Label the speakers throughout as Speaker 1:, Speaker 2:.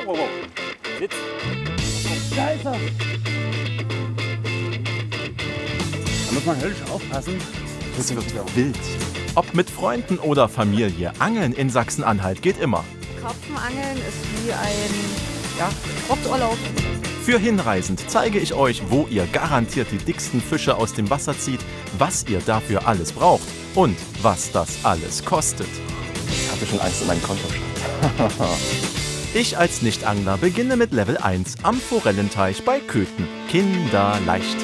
Speaker 1: wow. Sitz. Scheiße. Da muss man höllisch aufpassen.
Speaker 2: Das wird wild. Ob mit Freunden oder Familie, Angeln in Sachsen-Anhalt geht immer.
Speaker 3: Karpfenangeln ist wie ein Sporturlaub.
Speaker 2: Für Hinreisend zeige ich euch, wo ihr garantiert die dicksten Fische aus dem Wasser zieht, was ihr dafür alles braucht und was das alles kostet.
Speaker 4: Ich hatte schon Angst um meinen Kontostand.
Speaker 2: Ich als Nichtangler beginne mit Level 1 am Forellenteich bei Köthen. Kinderleicht.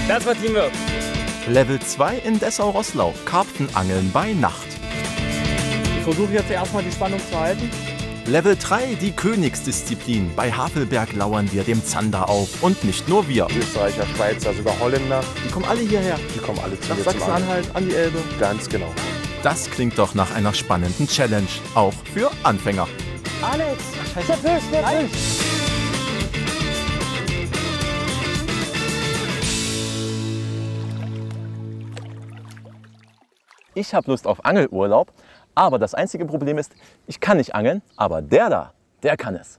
Speaker 1: Das war Teamwork.
Speaker 2: Level 2 in Dessau-Roßlau. Karpfenangeln bei Nacht.
Speaker 1: Ich versuche jetzt erstmal die Spannung zu halten.
Speaker 2: Level 3 die Königsdisziplin. Bei Havelberg lauern wir dem Zander auf. Und nicht nur wir.
Speaker 4: Österreicher, Schweizer, sogar Holländer.
Speaker 2: Die kommen alle hierher.
Speaker 4: Die kommen alle zu
Speaker 2: Nach
Speaker 4: mir zum Angeln.
Speaker 2: Sachsen-Anhalt, an die Elbe.
Speaker 4: Ganz genau.
Speaker 2: Das klingt doch nach einer spannenden Challenge. Auch für Anfänger.
Speaker 1: Alex, der Fisch, der Fisch.
Speaker 4: Ich habe Lust auf Angelurlaub, aber das einzige Problem ist, ich kann nicht angeln, aber der da, der kann es.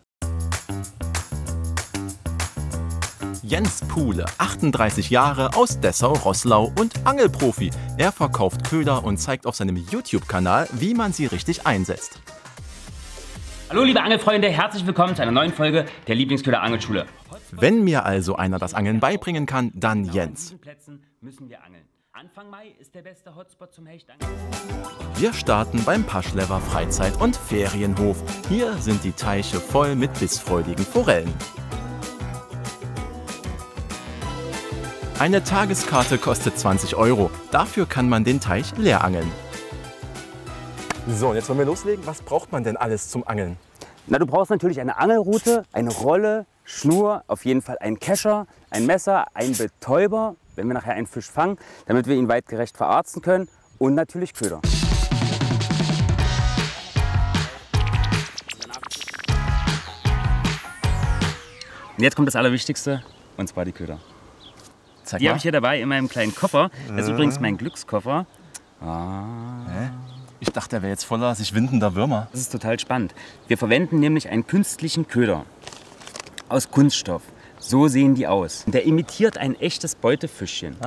Speaker 2: Jens Puhle, 38 Jahre, aus Dessau-Roßlau und Angelprofi. Er verkauft Köder und zeigt auf seinem YouTube-Kanal, wie man sie richtig einsetzt.
Speaker 5: Hallo liebe Angelfreunde, herzlich willkommen zu einer neuen Folge der Lieblingsköder Angelschule.
Speaker 2: Wenn mir also einer das Angeln beibringen kann, dann Jens.
Speaker 5: Müssen wir angeln. Anfang Mai ist der beste Hotspot zum Hechtangeln.
Speaker 2: Wir starten beim Paschlever Freizeit- und Ferienhof. Hier sind die Teiche voll mit bissfreudigen Forellen. Eine Tageskarte kostet 20 €. Dafür kann man den Teich leer angeln.
Speaker 4: So, und jetzt wollen wir loslegen. Was braucht man denn alles zum Angeln?
Speaker 1: Na, du brauchst natürlich eine Angelrute, eine Rolle, Schnur, auf jeden Fall einen Kescher, ein Messer, einen Betäuber, wenn wir nachher einen Fisch fangen, damit wir ihn weitgerecht verarzten können, und natürlich Köder. Und jetzt kommt das Allerwichtigste, und zwar die Köder. Die habe ich hier dabei in meinem kleinen Koffer. Das ist übrigens mein Glückskoffer.
Speaker 4: Ich dachte, der wäre jetzt voller sich windender Würmer.
Speaker 1: Das ist total spannend. Wir verwenden nämlich einen künstlichen Köder aus Kunststoff. So sehen die aus. Der imitiert ein echtes Beutefischchen.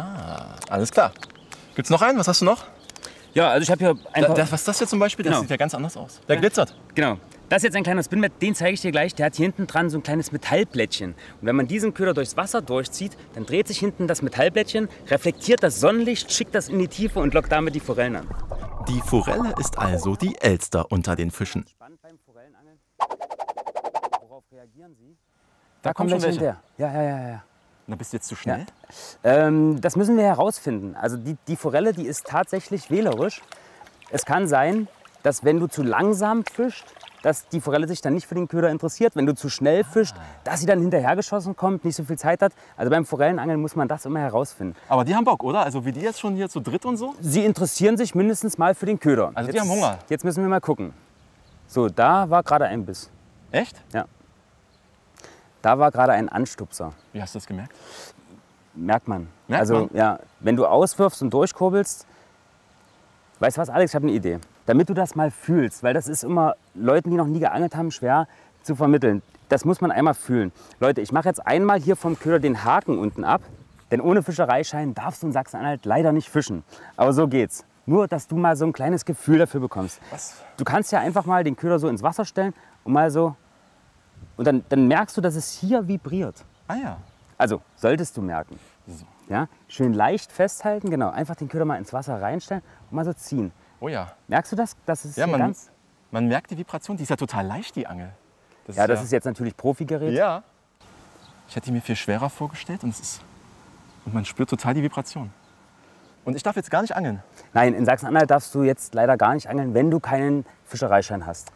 Speaker 4: Alles klar. Gibt's noch einen? Was hast du noch?
Speaker 1: Ja, also ich habe hier einfach...
Speaker 4: Was ist das hier zum Beispiel? Das
Speaker 1: Genau.
Speaker 4: sieht ja ganz anders aus. Der glitzert.
Speaker 1: Genau. Das ist jetzt ein kleiner Spinnet, den zeige ich dir gleich. Der hat hier hinten dran so ein kleines Metallblättchen. Und wenn man diesen Köder durchs Wasser durchzieht, dann dreht sich hinten das Metallblättchen, reflektiert das Sonnenlicht, schickt das in die Tiefe und lockt damit die Forellen an.
Speaker 2: Die Forelle ist also die Elster unter den Fischen.
Speaker 1: Spannend beim Forellenangeln. Worauf reagieren Sie?
Speaker 4: Da kommen schon welche.
Speaker 1: Ja.
Speaker 4: Na, bist du jetzt zu schnell?
Speaker 1: Das müssen wir herausfinden. Also die Forelle, die ist tatsächlich wählerisch. Es kann sein, dass wenn du zu langsam fischst, dass die Forelle sich dann nicht für den Köder interessiert. Wenn du zu schnell fischst, dass sie dann hinterhergeschossen kommt, nicht so viel Zeit hat. Also beim Forellenangeln muss man das immer herausfinden.
Speaker 4: Aber die haben Bock, oder? Also wie die jetzt schon hier zu dritt und so?
Speaker 1: Sie interessieren sich mindestens mal für den Köder.
Speaker 4: Also die haben Hunger.
Speaker 1: Jetzt müssen wir mal gucken. So, da war gerade ein Biss.
Speaker 4: Echt?
Speaker 1: Ja. Da war gerade ein Anstupser.
Speaker 4: Wie hast du das gemerkt?
Speaker 1: Merkt man.
Speaker 4: Merkt
Speaker 1: also
Speaker 4: man?
Speaker 1: ja, wenn du auswirfst und durchkurbelst, weißt du was, Alex, ich habe eine Idee. Damit du das mal fühlst, weil das ist immer Leuten, die noch nie geangelt haben, schwer zu vermitteln. Das muss man einmal fühlen. Leute, ich mache jetzt einmal hier vom Köder den Haken unten ab, denn ohne Fischereischein darfst du in Sachsen-Anhalt leider nicht fischen. Aber so geht's. Nur, dass du mal so ein kleines Gefühl dafür bekommst.
Speaker 4: Was?
Speaker 1: Du kannst ja einfach mal den Köder so ins Wasser stellen und mal so, und dann merkst du, dass es hier vibriert.
Speaker 4: Ah ja.
Speaker 1: Also, solltest du merken.
Speaker 4: So.
Speaker 1: Ja, schön leicht festhalten, genau. Einfach den Köder mal ins Wasser reinstellen und mal so ziehen.
Speaker 4: Oh ja.
Speaker 1: Merkst du das? Das ist
Speaker 4: Ja,
Speaker 1: hier ganz...
Speaker 4: man merkt die Vibration. Die ist ja total leicht, die Angel.
Speaker 1: Das ist jetzt natürlich Profigerät.
Speaker 4: Ja. Ich hätte die mir viel schwerer vorgestellt und man spürt total die Vibration. Und ich darf jetzt gar nicht angeln.
Speaker 1: Nein, in Sachsen-Anhalt darfst du jetzt leider gar nicht angeln, wenn du keinen Fischereischein hast.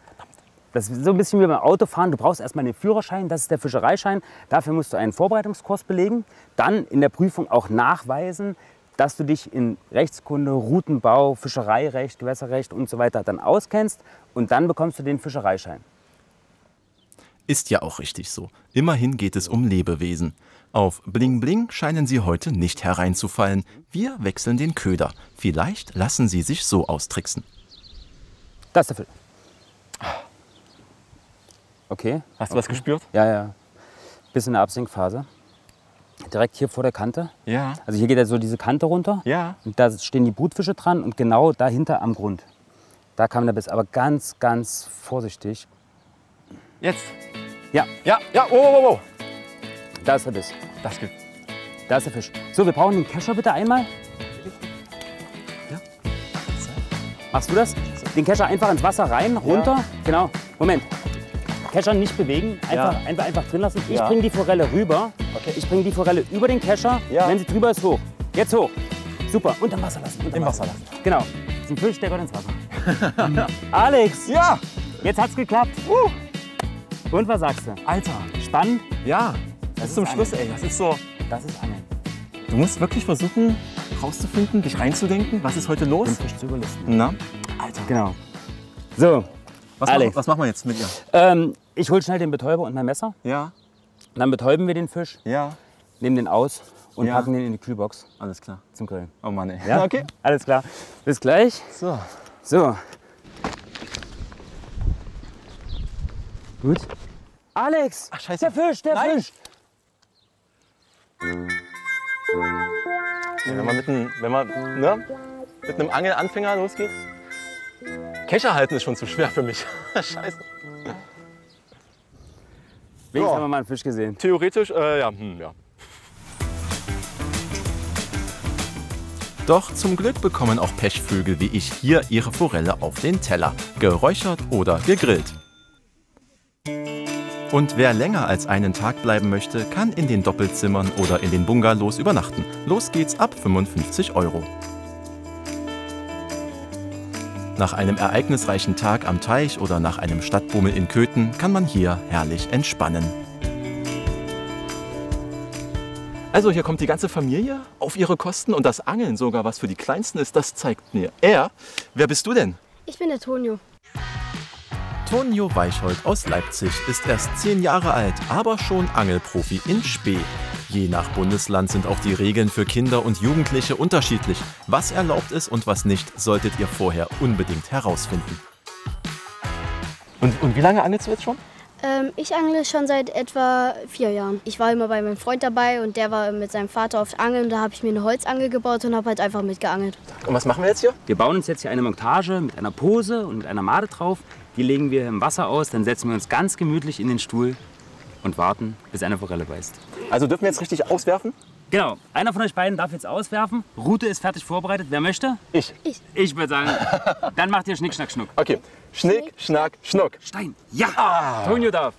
Speaker 1: Das ist so ein bisschen wie beim Autofahren. Du brauchst erstmal den Führerschein, das ist der Fischereischein. Dafür musst du einen Vorbereitungskurs belegen. Dann in der Prüfung auch nachweisen, dass du dich in Rechtskunde, Routenbau, Fischereirecht, Gewässerrecht und so weiter dann auskennst. Und dann bekommst du den Fischereischein.
Speaker 2: Ist ja auch richtig so. Immerhin geht es um Lebewesen. Auf Bling Bling scheinen sie heute nicht hereinzufallen. Wir wechseln den Köder. Vielleicht lassen sie sich so austricksen.
Speaker 1: Das ist der Fisch. Okay.
Speaker 4: Hast du was gespürt?
Speaker 1: Ja, ja. Bis in der Absinkphase. Direkt hier vor der Kante.
Speaker 4: Ja.
Speaker 1: Also hier geht ja so diese Kante runter.
Speaker 4: Ja.
Speaker 1: Und da stehen die Brutfische dran und genau dahinter am Grund. Da kam der Biss, aber ganz, ganz vorsichtig.
Speaker 4: Jetzt.
Speaker 1: Ja,
Speaker 4: Ja, ja, oh.
Speaker 1: da ist der Biss.
Speaker 4: Das gibt.
Speaker 1: Da ist der Fisch. So, wir brauchen den Kescher bitte einmal.
Speaker 4: Ja.
Speaker 1: Machst du das? Den Kescher einfach ins Wasser rein, runter. Genau. Moment. Kescher nicht bewegen, einfach drin lassen. Ich
Speaker 4: Ja.
Speaker 1: bringe die Forelle rüber.
Speaker 4: Okay.
Speaker 1: Ich bringe die Forelle über den Kescher.
Speaker 4: Ja.
Speaker 1: Wenn sie drüber ist, hoch. Jetzt hoch. Super. Und im Wasser lassen.
Speaker 4: Im Wasser lassen.
Speaker 1: Genau. Das ist ein Fisch, der gehört ins Wasser. Alex,
Speaker 4: Ja.
Speaker 1: jetzt hat's geklappt. Und was sagst du?
Speaker 4: Alter.
Speaker 1: Spannend?
Speaker 4: Ja.
Speaker 1: Das
Speaker 4: Bis zum
Speaker 1: ist
Speaker 4: Schluss, ey. Das ist so.
Speaker 1: Das ist Angeln.
Speaker 4: Du musst wirklich versuchen, rauszufinden, dich reinzudenken. Was ist heute los?
Speaker 1: Den Fisch zu überlisten.
Speaker 4: Na? Alter.
Speaker 1: Genau. So, Alex.
Speaker 4: Was machen wir jetzt mit ihr?
Speaker 1: Ich hol schnell den Betäuber und mein Messer.
Speaker 4: Ja.
Speaker 1: Dann betäuben wir den Fisch,
Speaker 4: Ja.
Speaker 1: nehmen den aus und
Speaker 4: Ja.
Speaker 1: packen den in die Kühlbox
Speaker 4: Alles klar.
Speaker 1: zum Grillen.
Speaker 4: Oh Mann, ey.
Speaker 1: Ja?
Speaker 4: Okay.
Speaker 1: Alles klar. Bis gleich.
Speaker 4: So.
Speaker 1: So. Gut. Alex!
Speaker 4: Ach, scheiße.
Speaker 1: Der Fisch, der
Speaker 4: Nein.
Speaker 1: Fisch!
Speaker 4: Ja, wenn man mit einem Angelanfänger losgeht. Kescher halten ist schon zu schwer für mich. Scheiße.
Speaker 1: Wenigstens
Speaker 4: Ja.
Speaker 1: haben wir mal einen Fisch gesehen.
Speaker 4: Theoretisch, ja.
Speaker 2: Doch zum Glück bekommen auch Pechvögel wie ich hier ihre Forelle auf den Teller, geräuchert oder gegrillt. Und wer länger als einen Tag bleiben möchte, kann in den Doppelzimmern oder in den Bungalows übernachten. Los geht's ab 55 €. Nach einem ereignisreichen Tag am Teich oder nach einem Stadtbummel in Köthen kann man hier herrlich entspannen.
Speaker 4: Also hier kommt die ganze Familie auf ihre Kosten und das Angeln sogar, was für die Kleinsten ist, das zeigt mir er. Wer bist du denn?
Speaker 6: Ich bin der Tonio.
Speaker 2: Tonio Weichhold aus Leipzig ist erst 10 Jahre alt, aber schon Angelprofi in Spee. Je nach Bundesland sind auch die Regeln für Kinder und Jugendliche unterschiedlich. Was erlaubt ist und was nicht, solltet ihr vorher unbedingt herausfinden.
Speaker 4: Und wie lange angelst du jetzt schon?
Speaker 6: Ich angle schon seit etwa 4 Jahren. Ich war immer bei meinem Freund dabei und der war mit seinem Vater auf Angeln. Und da habe ich mir eine Holzangel gebaut und habe halt einfach mitgeangelt.
Speaker 4: Und was machen wir jetzt hier?
Speaker 1: Wir bauen uns jetzt hier eine Montage mit einer Pose und mit einer Made drauf. Die legen wir im Wasser aus, dann setzen wir uns ganz gemütlich in den Stuhl und warten, bis eine Forelle beißt.
Speaker 4: Also dürfen wir jetzt richtig auswerfen?
Speaker 1: Genau, einer von euch beiden darf jetzt auswerfen. Route ist fertig vorbereitet. Wer möchte?
Speaker 4: Ich.
Speaker 1: Ich würde sagen, dann macht ihr Schnick, Schnack, Schnuck.
Speaker 4: Okay. Schnick, Schnack, Schnuck.
Speaker 1: Stein, ja! Tonio darf.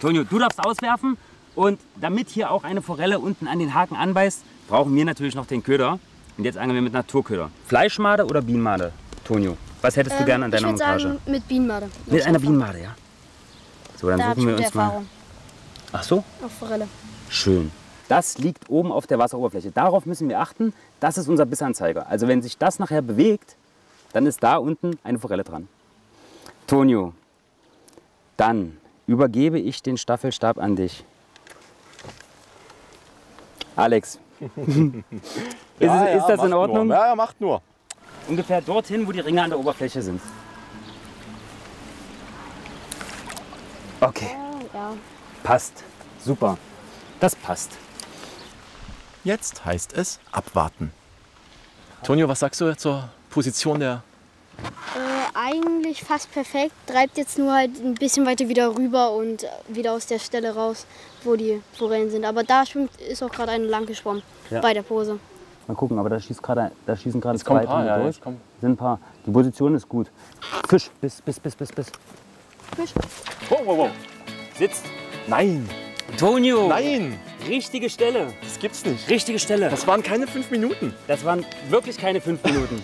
Speaker 1: Tonio, du darfst auswerfen. Und damit hier auch eine Forelle unten an den Haken anbeißt, brauchen wir natürlich noch den Köder. Und jetzt angeln wir mit Naturköder. Fleischmade oder Bienenmade, Tonio? Was hättest du gerne an deiner
Speaker 6: Ich würde
Speaker 1: Montage?
Speaker 6: sagen mit Bienenmade.
Speaker 1: Mit einer Bienenmade, ja. So, dann
Speaker 6: Da habe ich
Speaker 1: suchen wir
Speaker 6: gute
Speaker 1: uns mal.
Speaker 6: Erfahrung
Speaker 1: Ach so?
Speaker 6: auf Forelle.
Speaker 1: Schön. Das liegt oben auf der Wasseroberfläche. Darauf müssen wir achten. Das ist unser Bissanzeiger. Also wenn sich das nachher bewegt, dann ist da unten eine Forelle dran. Tonio, dann übergebe ich den Staffelstab an dich. Alex, ist das in Ordnung?
Speaker 4: Nur. Ja, macht nur.
Speaker 1: Ungefähr dorthin, wo die Ringe an der Oberfläche sind. Okay,
Speaker 6: Ja.
Speaker 1: passt. Super. Das passt.
Speaker 2: Jetzt heißt es abwarten.
Speaker 4: Tonio, was sagst du zur Position der...
Speaker 6: Eigentlich fast perfekt. Treibt jetzt nur halt ein bisschen weiter wieder rüber und wieder aus der Stelle raus, wo die Forellen sind. Aber da ist auch gerade eine lang geschwommen
Speaker 1: Ja.
Speaker 6: bei der Pose.
Speaker 1: Mal gucken, aber da schießen gerade
Speaker 4: kommen
Speaker 1: zwei
Speaker 4: ein paar,
Speaker 1: dran
Speaker 4: ja,
Speaker 1: durch.
Speaker 4: jetzt kommen.
Speaker 1: Sind ein paar. Die Position ist gut. Fisch, bis.
Speaker 6: Fisch.
Speaker 4: Wow.
Speaker 1: Sitzt.
Speaker 4: Nein,
Speaker 1: Tonio.
Speaker 4: nein,
Speaker 1: Richtige Stelle.
Speaker 4: das gibt's nicht.
Speaker 1: Richtige Stelle.
Speaker 4: Das waren keine 5 Minuten.
Speaker 1: Das waren wirklich keine 5 Minuten.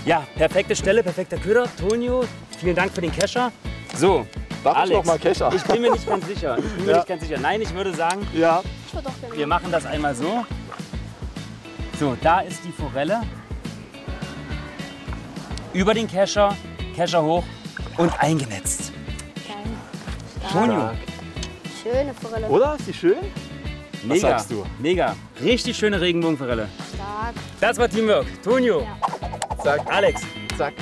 Speaker 1: Ja, perfekte Stelle, perfekter Köder. Tonio, vielen Dank für den Kescher. So,
Speaker 4: Darf
Speaker 1: Alex,
Speaker 4: ich noch mal Kescher?
Speaker 1: Ich bin mir nicht ganz sicher. Nein, ich würde sagen,
Speaker 4: Ja.
Speaker 6: Ich würde auch gerne.
Speaker 1: wir machen das einmal so. So, da ist die Forelle. Über den Kescher, Kescher hoch und eingenetzt. Tonio,
Speaker 6: Schöne Forelle.
Speaker 4: Oder? Ist die schön?
Speaker 1: mega,
Speaker 4: sagst du?
Speaker 1: mega. Richtig schöne Regenbogenforelle.
Speaker 6: Stark.
Speaker 1: Das war Teamwork. Tonio,
Speaker 4: Zack,
Speaker 1: Alex,
Speaker 4: zack.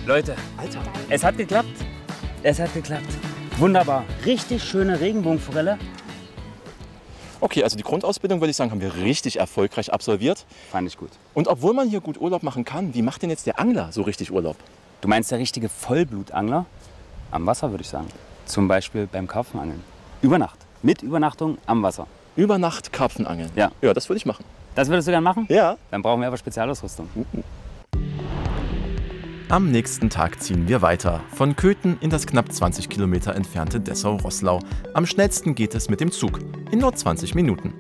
Speaker 1: Leute,
Speaker 4: Alter.
Speaker 1: es hat geklappt. Es hat geklappt. Wunderbar. Richtig schöne Regenbogenforelle.
Speaker 4: Okay, also die Grundausbildung, würde ich sagen, haben wir richtig erfolgreich absolviert.
Speaker 1: Fand ich gut.
Speaker 4: Und obwohl man hier gut Urlaub machen kann, wie macht denn jetzt der Angler so richtig Urlaub?
Speaker 1: Du meinst der richtige Vollblutangler? Am Wasser, würde ich sagen. Zum Beispiel beim Karpfenangeln. Über Nacht. Mit Übernachtung am Wasser.
Speaker 4: Über Nacht Karpfenangeln?
Speaker 1: Ja.
Speaker 4: Ja, das würde ich machen.
Speaker 1: Das würdest du gerne machen?
Speaker 4: Ja.
Speaker 1: Dann brauchen wir aber Spezialausrüstung.
Speaker 2: Am nächsten Tag ziehen wir weiter. Von Köthen in das knapp 20 Kilometer entfernte Dessau-Roßlau. Am schnellsten geht es mit dem Zug. In nur 20 Minuten.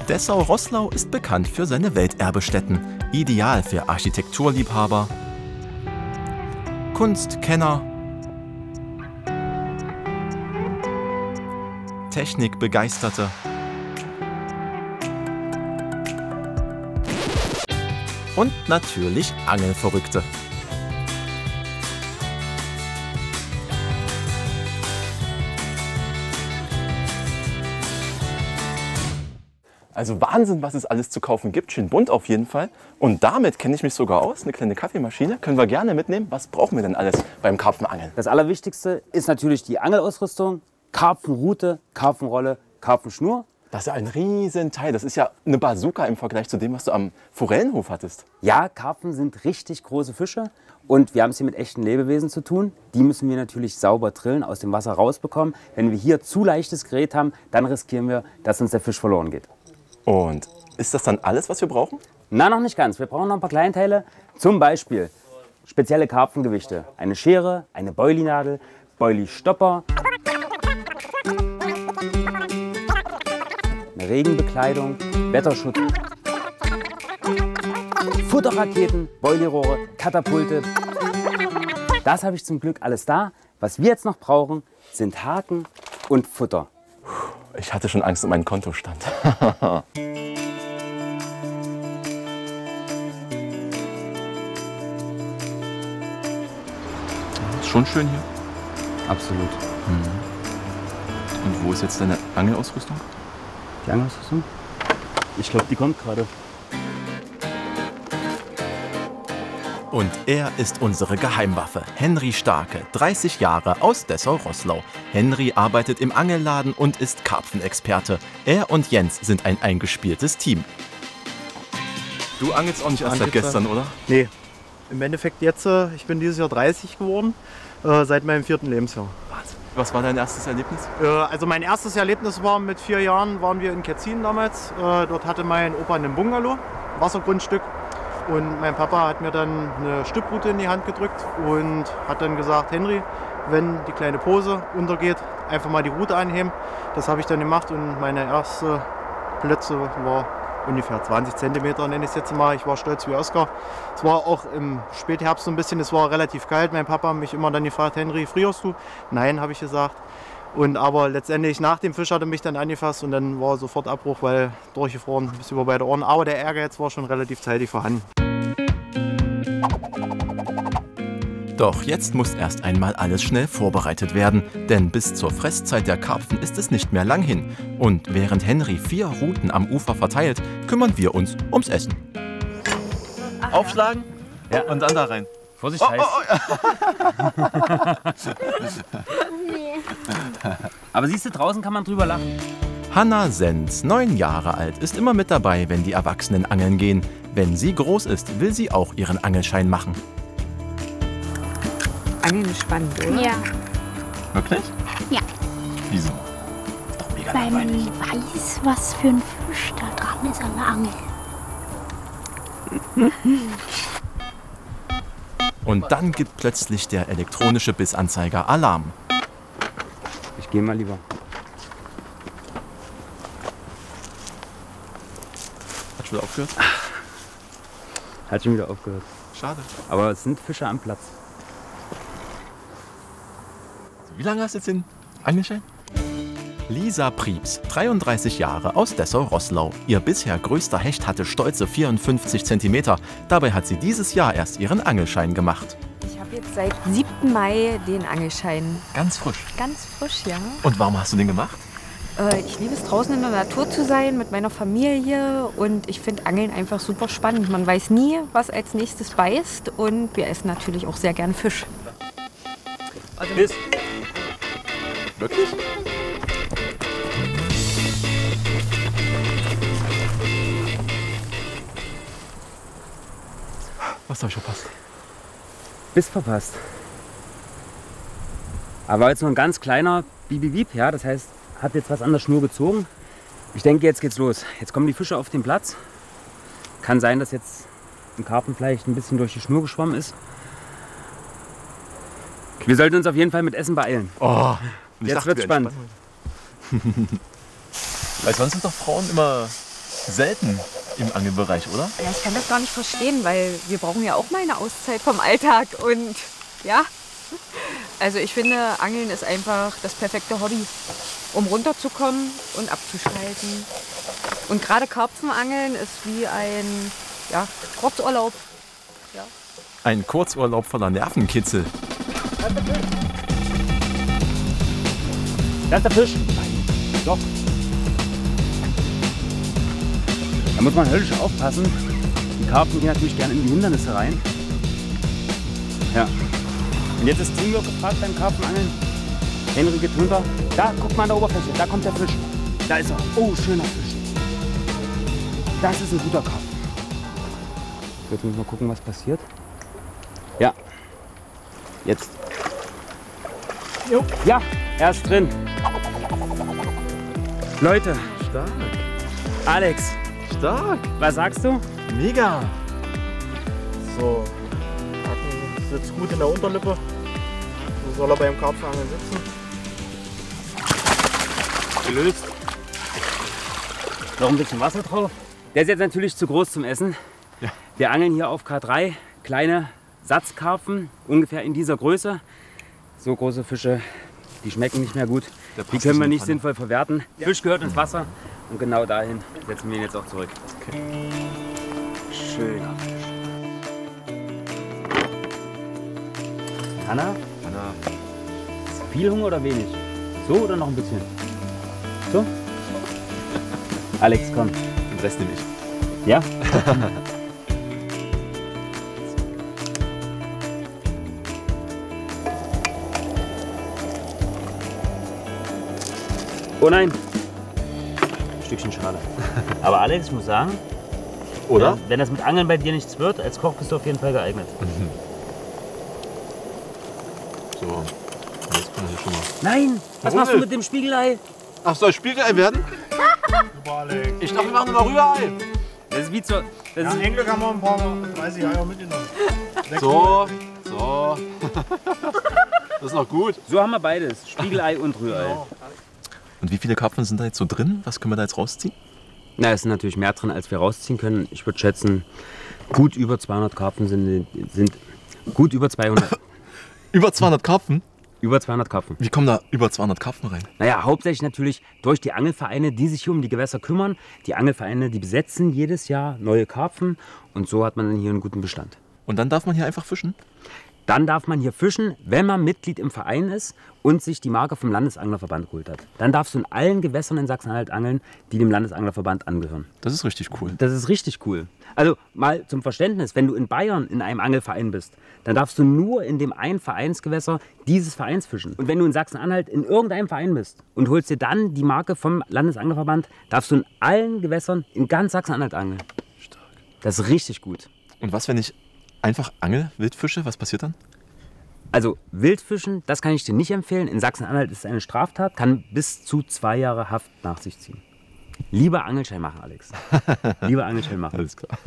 Speaker 2: Dessau-Roßlau ist bekannt für seine Welterbestätten. Ideal für Architekturliebhaber, Kunstkenner, Technikbegeisterte und natürlich Angelverrückte.
Speaker 4: Also Wahnsinn, was es alles zu kaufen gibt. Schön bunt auf jeden Fall. Und damit kenne ich mich sogar aus. Eine kleine Kaffeemaschine können wir gerne mitnehmen. Was brauchen wir denn alles beim Karpfenangeln?
Speaker 1: Das Allerwichtigste ist natürlich die Angelausrüstung, Karpfenrute, Karpfenrolle, Karpfenschnur.
Speaker 4: Das ist ja ein Riesenteil. Das ist ja eine Bazooka im Vergleich zu dem, was du am Forellenhof hattest.
Speaker 1: Ja, Karpfen sind richtig große Fische und wir haben es hier mit echten Lebewesen zu tun. Die müssen wir natürlich sauber drillen, aus dem Wasser rausbekommen. Wenn wir hier zu leichtes Gerät haben, dann riskieren wir, dass uns der Fisch verloren geht.
Speaker 4: Und ist das dann alles, was wir brauchen?
Speaker 1: Na, noch nicht ganz. Wir brauchen noch ein paar Kleinteile. Zum Beispiel spezielle Karpfengewichte. Eine Schere, eine Boilie-Nadel, Boilie-Stopper, eine Regenbekleidung, Wetterschutz, Futterraketen, Boilie-Rohre, Katapulte. Das habe ich zum Glück alles da. Was wir jetzt noch brauchen, sind Haken und Futter.
Speaker 4: Ich hatte schon Angst um meinen Kontostand. Ist schon schön hier.
Speaker 1: Absolut.
Speaker 4: Und wo ist jetzt deine Angelausrüstung?
Speaker 1: Die Angelausrüstung? Ich glaube, die kommt gerade.
Speaker 2: Und er ist unsere Geheimwaffe, Henry Starke, 30 Jahre aus Dessau-Roßlau. Henry arbeitet im Angelladen und ist Karpfenexperte. Er und Jens sind ein eingespieltes Team.
Speaker 4: Du angelst auch nicht erst seit gestern, oder?
Speaker 7: Nee, im Endeffekt jetzt, ich bin dieses Jahr 30 geworden, seit meinem 4. Lebensjahr.
Speaker 4: Was war dein erstes Erlebnis?
Speaker 7: Also mein erstes Erlebnis war mit 4 Jahren, waren wir in Ketzin damals. Dort hatte mein Opa einen Bungalow, Wassergrundstück. Und mein Papa hat mir dann eine Stüpprute in die Hand gedrückt und hat dann gesagt, Henry, wenn die kleine Pose untergeht, einfach mal die Rute anheben. Das habe ich dann gemacht und meine erste Plötze war ungefähr 20 cm, nenne ich es jetzt mal. Ich war stolz wie Oskar. Es war auch im Spätherbst so ein bisschen, es war relativ kalt. Mein Papa hat mich immer dann gefragt, Henry, frierst du? Nein, habe ich gesagt. Aber letztendlich nach dem Fisch hat er mich dann angefasst und dann war sofort Abbruch, weil durchgefroren bis über beide Ohren. Aber der Ehrgeiz war schon relativ zeitig vorhanden.
Speaker 2: Doch jetzt muss erst einmal alles schnell vorbereitet werden, denn bis zur Fresszeit der Karpfen ist es nicht mehr lang hin. Und während Henry 4 Ruten am Ufer verteilt, kümmern wir uns ums Essen.
Speaker 4: Aufschlagen
Speaker 1: Ja.
Speaker 4: und dann da rein.
Speaker 1: Vorsicht, heiß. Aber siehst du, draußen kann man drüber lachen.
Speaker 2: Hanna Sens, 9 Jahre alt, ist immer mit dabei, wenn die Erwachsenen angeln gehen. Wenn sie groß ist, will sie auch ihren Angelschein machen.
Speaker 3: Angeln ist spannend, oder?
Speaker 6: Ja,
Speaker 4: Wirklich?
Speaker 6: Ja.
Speaker 4: Wieso?
Speaker 6: weil man weiß, was für ein Fisch da dran ist an der Angel.
Speaker 2: Und dann gibt plötzlich der elektronische Bissanzeiger Alarm.
Speaker 1: Ich gehe mal lieber.
Speaker 4: Hat schon wieder aufgehört?
Speaker 1: Hat schon wieder aufgehört.
Speaker 4: Schade.
Speaker 1: Aber es sind Fische am Platz.
Speaker 4: Wie lange hast du jetzt den Angelschein?
Speaker 2: Lisa Prieps, 33 Jahre, aus Dessau-Roßlau. Ihr bisher größter Hecht hatte stolze 54 cm. Dabei hat sie dieses Jahr erst ihren Angelschein gemacht.
Speaker 3: Ich habe jetzt seit 7. Mai den Angelschein.
Speaker 4: Ganz frisch.
Speaker 3: Ganz frisch, ja.
Speaker 4: Und warum hast du den gemacht?
Speaker 3: Ich liebe es, draußen in der Natur zu sein, mit meiner Familie. Und ich finde Angeln einfach super spannend. Man weiß nie, was als nächstes beißt. Und wir essen natürlich auch sehr gern Fisch.
Speaker 1: Bis.
Speaker 2: Wirklich? Was habe ich verpasst?
Speaker 1: Bist verpasst. Aber jetzt nur ein ganz kleiner Bibi-Bieb, ja, das heißt, hat jetzt was an der Schnur gezogen. Ich denke, jetzt geht's los. Jetzt kommen die Fische auf den Platz. Kann sein, dass jetzt ein Karpfen vielleicht ein bisschen durch die Schnur geschwommen ist. Wir sollten uns auf jeden Fall mit Essen beeilen.
Speaker 2: Oh,
Speaker 1: jetzt wird's spannend.
Speaker 2: Weil sonst sind doch Frauen immer selten im Angelbereich, oder?
Speaker 3: Ja, ich kann das gar nicht verstehen, weil wir brauchen ja auch mal eine Auszeit vom Alltag. Und ja, also ich finde, Angeln ist einfach das perfekte Hobby, um runterzukommen und abzuschalten. Und gerade Karpfenangeln ist wie ein Kurzurlaub. Ja.
Speaker 2: Ein Kurzurlaub voller Nervenkitzel.
Speaker 1: Da ist der Fisch. Doch. Da muss man höllisch aufpassen. Die Karpfen gehen natürlich gerne in die Hindernisse rein. Ja. Und jetzt ist Teamwork gefragt beim Karpfenangeln. Henry geht runter. Da, guck mal an der Oberfläche. Da kommt der Fisch. Da ist er. Oh, schöner Fisch. Das ist ein guter Karpfen. Jetzt müssen wir mal gucken, was passiert. Ja. Jetzt. Jo. Ja, er ist drin. Leute.
Speaker 2: Stark.
Speaker 1: Alex.
Speaker 2: Stark.
Speaker 1: Was sagst du?
Speaker 2: Mega.
Speaker 7: So, Haken sitzt gut in der Unterlippe. So soll er beim Karpfenangeln sitzen.
Speaker 1: Gelöst. Noch ein bisschen Wasser drauf. Der ist jetzt natürlich zu groß zum Essen.
Speaker 2: Ja.
Speaker 1: Wir angeln hier auf K3 kleine Satzkarpfen, ungefähr in dieser Größe. So große Fische, die schmecken nicht mehr gut. Die können wir nicht sinnvoll verwerten. Ja. Fisch gehört ins Wasser und genau dahin setzen wir ihn jetzt auch zurück.
Speaker 2: Okay.
Speaker 1: Schöner Fisch. Hanna? Viel Hunger oder wenig? So oder noch ein bisschen? So? Alex, komm.
Speaker 2: Den Rest nehme ich.
Speaker 1: Ja? Oh nein! Ein Stückchen schade. Aber Alex, ich muss sagen,
Speaker 2: Oder?
Speaker 1: ja, wenn das mit Angeln bei dir nichts wird, als Koch bist du auf jeden Fall geeignet.
Speaker 2: So, jetzt kann ich schon mal.
Speaker 1: Nein! Was machst du mit dem Spiegelei?
Speaker 2: Ach, soll Spiegelei werden? Ich dachte, wir machen nur Rührei.
Speaker 1: Das ist wie zur. Das ist
Speaker 7: Enkel haben wir ein paar 30 Eier mitgenommen.
Speaker 2: So. Das ist noch gut.
Speaker 1: so haben wir beides: Spiegelei und Rührei.
Speaker 7: Genau.
Speaker 2: Und wie viele Karpfen sind da jetzt so drin? Was können wir da jetzt rausziehen?
Speaker 1: Na, es sind natürlich mehr drin, als wir rausziehen können. Ich würde schätzen, gut über 200 Karpfen sind gut über 200.
Speaker 2: Über 200 Karpfen?
Speaker 1: Über 200 Karpfen.
Speaker 2: Wie kommen da über 200 Karpfen rein?
Speaker 1: Naja, hauptsächlich natürlich durch die Angelvereine, die sich hier um die Gewässer kümmern. Die Angelvereine, die besetzen jedes Jahr neue Karpfen und so hat man dann hier einen guten Bestand.
Speaker 2: Und dann darf man hier einfach fischen?
Speaker 1: Dann darf man hier fischen, wenn man Mitglied im Verein ist und sich die Marke vom Landesanglerverband geholt hat. Dann darfst du in allen Gewässern in Sachsen-Anhalt angeln, die dem Landesanglerverband angehören.
Speaker 2: Das ist richtig cool.
Speaker 1: Das ist richtig cool. Also mal zum Verständnis, wenn du in Bayern in einem Angelverein bist, dann darfst du nur in dem einen Vereinsgewässer dieses Vereins fischen. Und wenn du in Sachsen-Anhalt in irgendeinem Verein bist und holst dir dann die Marke vom Landesanglerverband, darfst du in allen Gewässern in ganz Sachsen-Anhalt angeln.
Speaker 2: Stark.
Speaker 1: Das ist richtig gut.
Speaker 2: Und was, wenn ich einfach angel, Wildfische, was passiert dann?
Speaker 1: Also Wildfischen, das kann ich dir nicht empfehlen. In Sachsen-Anhalt ist es eine Straftat, kann bis zu 2 Jahre Haft nach sich ziehen. Lieber Angelschein machen, Alex. Lieber Angelschein machen.
Speaker 2: Alles klar.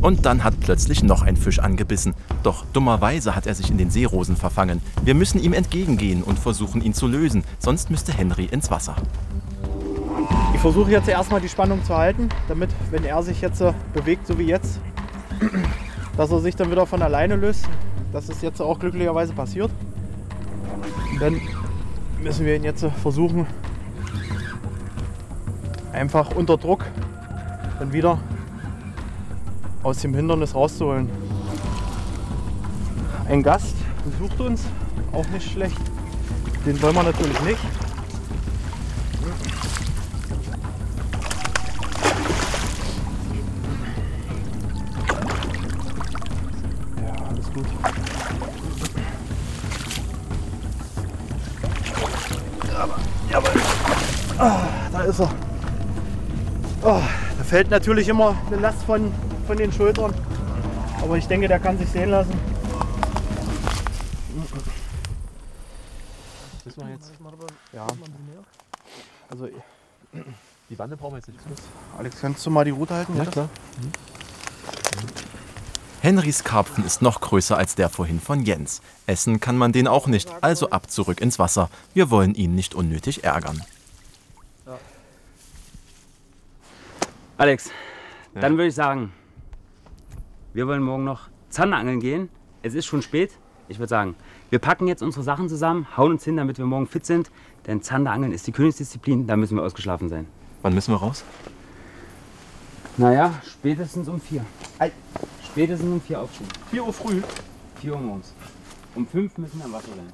Speaker 2: Und dann hat plötzlich noch ein Fisch angebissen. Doch dummerweise hat er sich in den Seerosen verfangen. Wir müssen ihm entgegengehen und versuchen, ihn zu lösen. Sonst müsste Henry ins Wasser.
Speaker 7: Ich versuche jetzt erstmal die Spannung zu halten, damit, wenn er sich jetzt bewegt, so wie jetzt, dass er sich dann wieder von alleine löst. Das ist jetzt auch glücklicherweise passiert. Und dann müssen wir ihn jetzt versuchen, einfach unter Druck dann wieder aus dem Hindernis rauszuholen. Ein Gast besucht uns, auch nicht schlecht. Den wollen wir natürlich nicht. Ja, alles gut. Da ist er. Oh, da fällt natürlich immer eine Last von den Schultern. Aber ich denke, der kann sich sehen lassen.
Speaker 2: Müssen wir jetzt?
Speaker 7: Ja. Also,
Speaker 2: Die Wanne brauchen wir jetzt nicht.
Speaker 7: Alex, kannst du mal die Route halten?
Speaker 2: Ja, klar. Henrys Karpfen ist noch größer als der vorhin von Jens. Essen kann man den auch nicht, also ab zurück ins Wasser. Wir wollen ihn nicht unnötig ärgern.
Speaker 1: Alex, dann würde ich sagen, wir wollen morgen noch Zanderangeln gehen. Es ist schon spät. Ich würde sagen, wir packen jetzt unsere Sachen zusammen, hauen uns hin, damit wir morgen fit sind. Denn Zanderangeln ist die Königsdisziplin, da müssen wir ausgeschlafen sein.
Speaker 2: Wann müssen wir raus?
Speaker 1: Naja, spätestens um 4. Spätestens um 4 aufstehen.
Speaker 2: 4 Uhr früh.
Speaker 1: 4 Uhr morgens. Um 5 müssen wir am Wasser sein.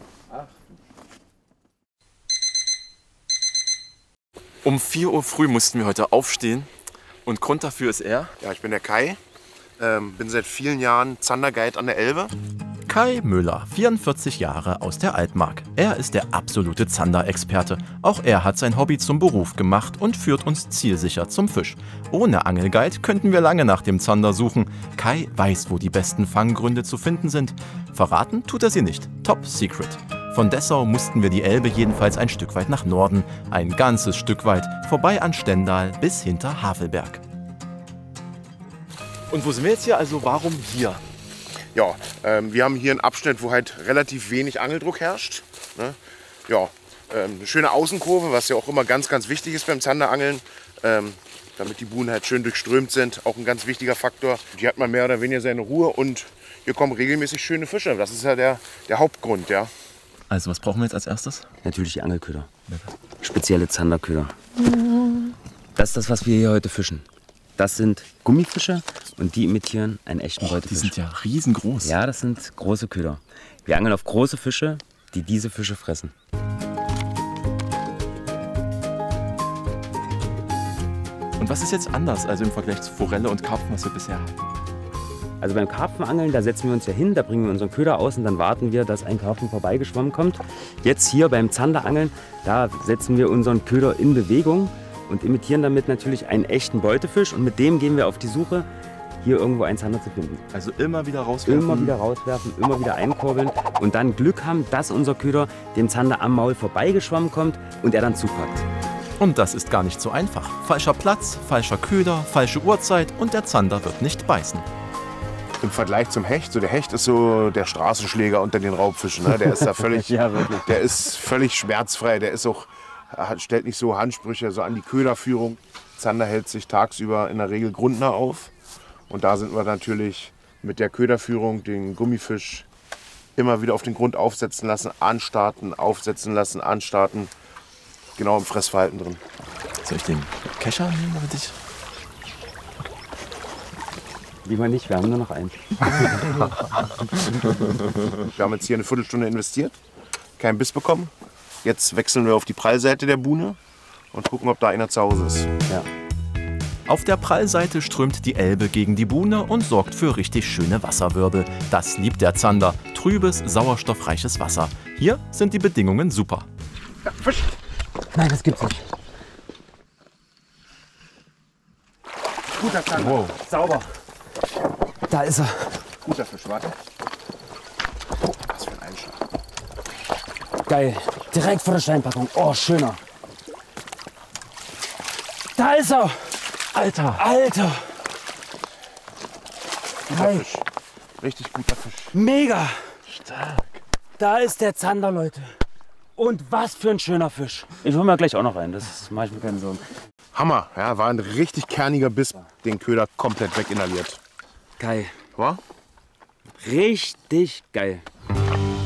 Speaker 4: Um 4 Uhr früh mussten wir heute aufstehen. Und Grund dafür ist er.
Speaker 8: Ja, ich bin der Kai, bin seit vielen Jahren Zanderguide an der Elbe.
Speaker 2: Kai Müller, 44 Jahre aus der Altmark. Er ist der absolute Zander-Experte. Auch er hat sein Hobby zum Beruf gemacht und führt uns zielsicher zum Fisch. Ohne Angelguide könnten wir lange nach dem Zander suchen. Kai weiß, wo die besten Fanggründe zu finden sind. Verraten tut er sie nicht. Top secret. Von Dessau mussten wir die Elbe jedenfalls ein Stück weit nach Norden. Ein ganzes Stück weit, vorbei an Stendal bis hinter Havelberg.
Speaker 4: Und wo sind wir jetzt hier? Also warum hier?
Speaker 8: Ja, wir haben hier einen Abschnitt, wo halt relativ wenig Angeldruck herrscht. Ne? Ja, eine schöne Außenkurve, was ja auch immer ganz, ganz wichtig ist beim Zanderangeln. Damit die Buhnen halt schön durchströmt sind, auch ein ganz wichtiger Faktor. Hier hat man mehr oder weniger seine Ruhe und hier kommen regelmäßig schöne Fische. Das ist ja der Hauptgrund, ja.
Speaker 2: Also was brauchen wir jetzt als erstes?
Speaker 1: Natürlich die Angelköder. Spezielle Zanderköder. Das ist das, was wir hier heute fischen. Das sind Gummifische und die imitieren einen echten Beutefisch.
Speaker 2: Die sind ja riesengroß.
Speaker 1: Ja, das sind große Köder. Wir angeln auf große Fische, die diese Fische fressen.
Speaker 2: Und was ist jetzt anders, also im Vergleich zu Forelle und Karpfen, was wir bisher hatten?
Speaker 1: Also beim Karpfenangeln, da setzen wir uns ja hin, da bringen wir unseren Köder aus und dann warten wir, dass ein Karpfen vorbeigeschwommen kommt. Jetzt hier beim Zanderangeln, da setzen wir unseren Köder in Bewegung und imitieren damit natürlich einen echten Beutefisch und mit dem gehen wir auf die Suche, hier irgendwo einen Zander zu finden.
Speaker 2: Also immer wieder rauswerfen?
Speaker 1: Immer wieder rauswerfen, immer wieder einkurbeln und dann Glück haben, dass unser Köder dem Zander am Maul vorbeigeschwommen kommt und er dann zupackt.
Speaker 2: Und das ist gar nicht so einfach. Falscher Platz, falscher Köder, falsche Uhrzeit und der Zander wird nicht beißen.
Speaker 8: Im Vergleich zum Hecht, so der Hecht ist so der Straßenschläger unter den Raubfischen. Ne? Der ist da völlig,
Speaker 1: Ja, wirklich.
Speaker 8: der ist völlig schmerzfrei. Der ist auch, stellt nicht so Ansprüche so an die Köderführung. Zander hält sich tagsüber in der Regel grundnah auf. Und da sind wir natürlich mit der Köderführung den Gummifisch immer wieder auf den Grund aufsetzen lassen, anstarten, aufsetzen lassen, anstarten. Genau im Fressverhalten drin.
Speaker 2: Soll ich den Kescher nehmen, damit ich...
Speaker 1: Lieber nicht, wir haben nur noch einen.
Speaker 8: Wir haben jetzt hier eine Viertelstunde investiert, keinen Biss bekommen. Jetzt wechseln wir auf die Prallseite der Buhne und gucken, ob da einer zu Hause ist.
Speaker 1: Ja.
Speaker 2: Auf der Prallseite strömt die Elbe gegen die Buhne und sorgt für richtig schöne Wasserwirbel. Das liebt der Zander. Trübes, sauerstoffreiches Wasser. Hier sind die Bedingungen super.
Speaker 8: Fisch!
Speaker 1: Nein, das gibt's nicht. Guter Zander.
Speaker 8: Wow.
Speaker 1: Sauber. Da ist er.
Speaker 8: Guter Fisch, warte. Oh, was für ein Einschlag.
Speaker 1: Geil. Direkt vor der Steinpackung. Oh, schöner. Da ist er.
Speaker 2: Alter!
Speaker 1: Alter.
Speaker 8: Guter
Speaker 1: Geil.
Speaker 8: Fisch. Richtig guter Fisch.
Speaker 1: Mega.
Speaker 2: Stark!
Speaker 1: Da ist der Zander, Leute. Und was für ein schöner Fisch. Ich hole mir gleich auch noch einen. Das mache ich mir keine Sorgen.
Speaker 8: Hammer, ja, war ein richtig kerniger Biss. Den Köder komplett weginhaliert.
Speaker 1: Geil.
Speaker 8: War?
Speaker 1: Richtig geil.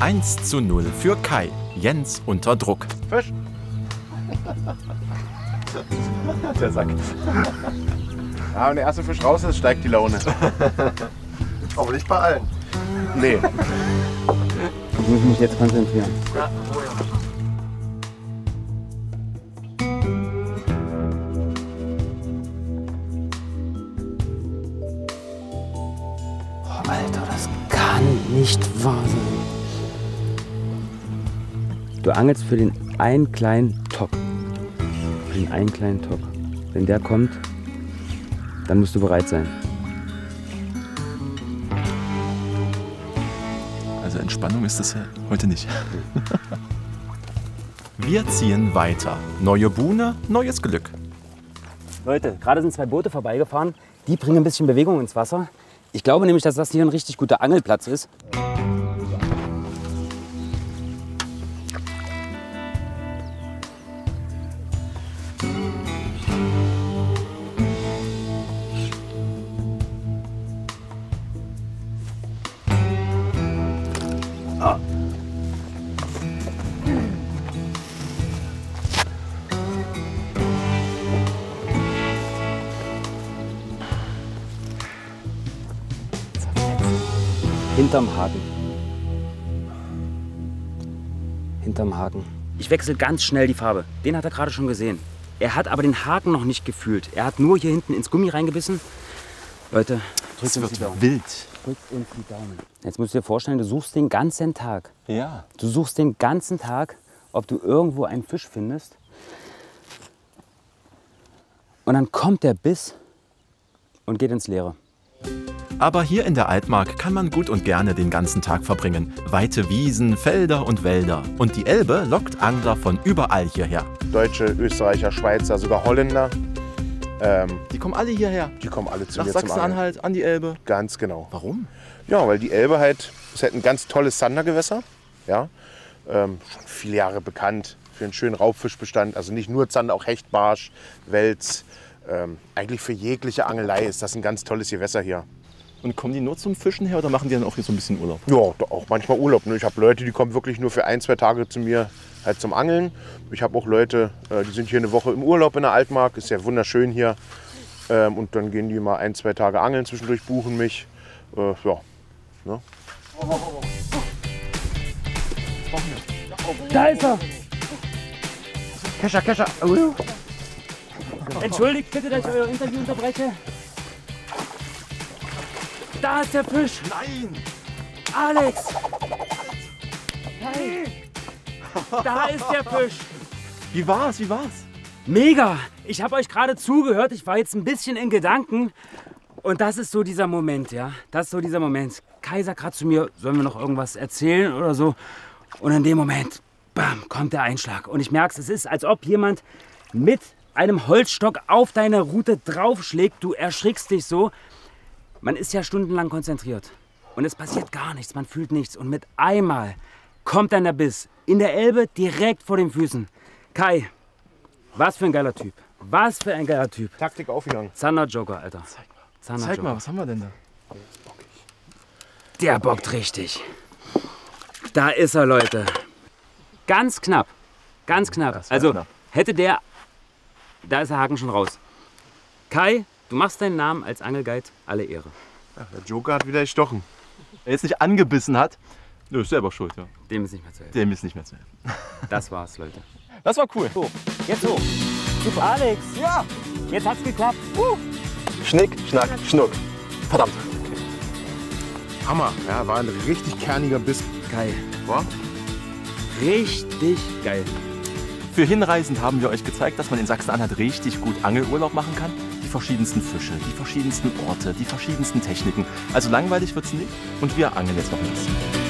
Speaker 2: 1:0 für Kai. Jens unter Druck.
Speaker 8: Fisch.
Speaker 2: Der Sack.
Speaker 8: Ja, wenn der erste Fisch raus ist, steigt die Laune. Aber nicht bei allen. Nee.
Speaker 1: Ich muss mich jetzt konzentrieren. Oh, Alter, das kann nicht wahr sein. Du angelst für den einen kleinen Top. bring einen kleinen Top. Wenn der kommt, dann musst du bereit sein.
Speaker 2: Also Entspannung ist das ja heute nicht. Wir ziehen weiter. Neue Buhne, neues Glück.
Speaker 1: Leute, gerade sind 2 Boote vorbeigefahren. Die bringen ein bisschen Bewegung ins Wasser. Ich glaube nämlich, dass das hier ein richtig guter Angelplatz ist. Hinterm Haken. Hinterm Haken. Ich wechsle ganz schnell die Farbe. Den hat er gerade schon gesehen. Er hat aber den Haken noch nicht gefühlt. Er hat nur hier hinten ins Gummi reingebissen. Leute, drückt uns die Daumen.
Speaker 2: Wild.
Speaker 1: Drückt uns die Daumen. Jetzt musst du dir vorstellen, du suchst den ganzen Tag.
Speaker 4: Ja.
Speaker 1: Du suchst den ganzen Tag, ob du irgendwo einen Fisch findest. Und dann kommt der Biss und geht ins Leere.
Speaker 2: Aber hier in der Altmark kann man gut und gerne den ganzen Tag verbringen. Weite Wiesen, Felder und Wälder. Und die Elbe lockt Angler von überall hierher.
Speaker 8: Deutsche, Österreicher, Schweizer, sogar Holländer.
Speaker 2: Die kommen alle hierher.
Speaker 8: Die kommen alle zu
Speaker 2: Nach
Speaker 8: mir zum Angeln.
Speaker 2: Sachsen-Anhalt, an die Elbe.
Speaker 8: Ganz genau.
Speaker 2: Warum?
Speaker 8: Ja, weil die Elbe ist halt ein ganz tolles Zandergewässer. Ja? Schon viele Jahre bekannt für einen schönen Raubfischbestand. Also nicht nur Zander, auch Hecht, Barsch, Wels. Eigentlich für jegliche Angelei ist das ein ganz tolles Gewässer hier.
Speaker 4: Und kommen die nur zum Fischen her oder machen die dann auch hier so ein bisschen Urlaub?
Speaker 8: Ja, auch manchmal Urlaub. Ne? Ich habe Leute, die kommen wirklich nur für 1, 2 Tage zu mir halt zum Angeln. Ich habe auch Leute, die sind hier eine Woche im Urlaub in der Altmark. Ist ja wunderschön hier. Und dann gehen die mal 1, 2 Tage angeln, zwischendurch buchen mich. Ja. Ne?
Speaker 1: Da ist er!
Speaker 8: Kescher.
Speaker 1: Entschuldigt bitte, dass ich euer Interview unterbreche. Da ist der Fisch!
Speaker 2: Nein!
Speaker 1: Alex! Hey. Da ist der Fisch!
Speaker 4: Wie war's?
Speaker 1: Mega! Ich habe euch gerade zugehört, ich war jetzt ein bisschen in Gedanken. Und das ist so dieser Moment, ja? Das ist so dieser Moment. Kai sagt gerade zu mir, sollen wir noch irgendwas erzählen oder so? Und in dem Moment, bam, kommt der Einschlag. Und ich merke es ist, als ob jemand mit einem Holzstock auf deine Rute draufschlägt. Du erschrickst dich so. Man ist ja stundenlang konzentriert und es passiert gar nichts, man fühlt nichts. Und mit einmal kommt dann der Biss in der Elbe direkt vor den Füßen. Kai, was für ein geiler Typ. Was für ein geiler Typ.
Speaker 8: Taktik aufgegangen.
Speaker 1: Zander Joker, Alter.
Speaker 4: Zeig mal, was haben wir denn da?
Speaker 1: Der bockt richtig. Da ist er, Leute. Ganz knapp. Ganz knapp. Also
Speaker 4: knapp.
Speaker 1: hätte der... Da ist der Haken schon raus. Kai, du machst deinen Namen als Angelguide alle Ehre.
Speaker 8: Ja, der Joker hat wieder gestochen.
Speaker 4: Er jetzt nicht angebissen hat, nö, ist selber schuld, ja.
Speaker 1: Dem ist nicht mehr zu helfen.
Speaker 4: Dem ist nicht mehr zu helfen.
Speaker 1: Das war's, Leute.
Speaker 4: Das war cool.
Speaker 1: So, jetzt hoch. Super. Alex.
Speaker 4: Ja.
Speaker 1: Jetzt hat's geklappt.
Speaker 4: Schnick, Schnack, Schnuck. Verdammt.
Speaker 8: Hammer. Ja, war ein richtig kerniger Biss.
Speaker 1: Geil.
Speaker 8: War?
Speaker 1: Richtig geil.
Speaker 4: Für Hinreisend haben wir euch gezeigt, dass man in Sachsen-Anhalt richtig gut Angelurlaub machen kann. Die verschiedensten Fische, die verschiedensten Orte, die verschiedensten Techniken. Also langweilig wird's nicht und wir angeln jetzt noch ein bisschen.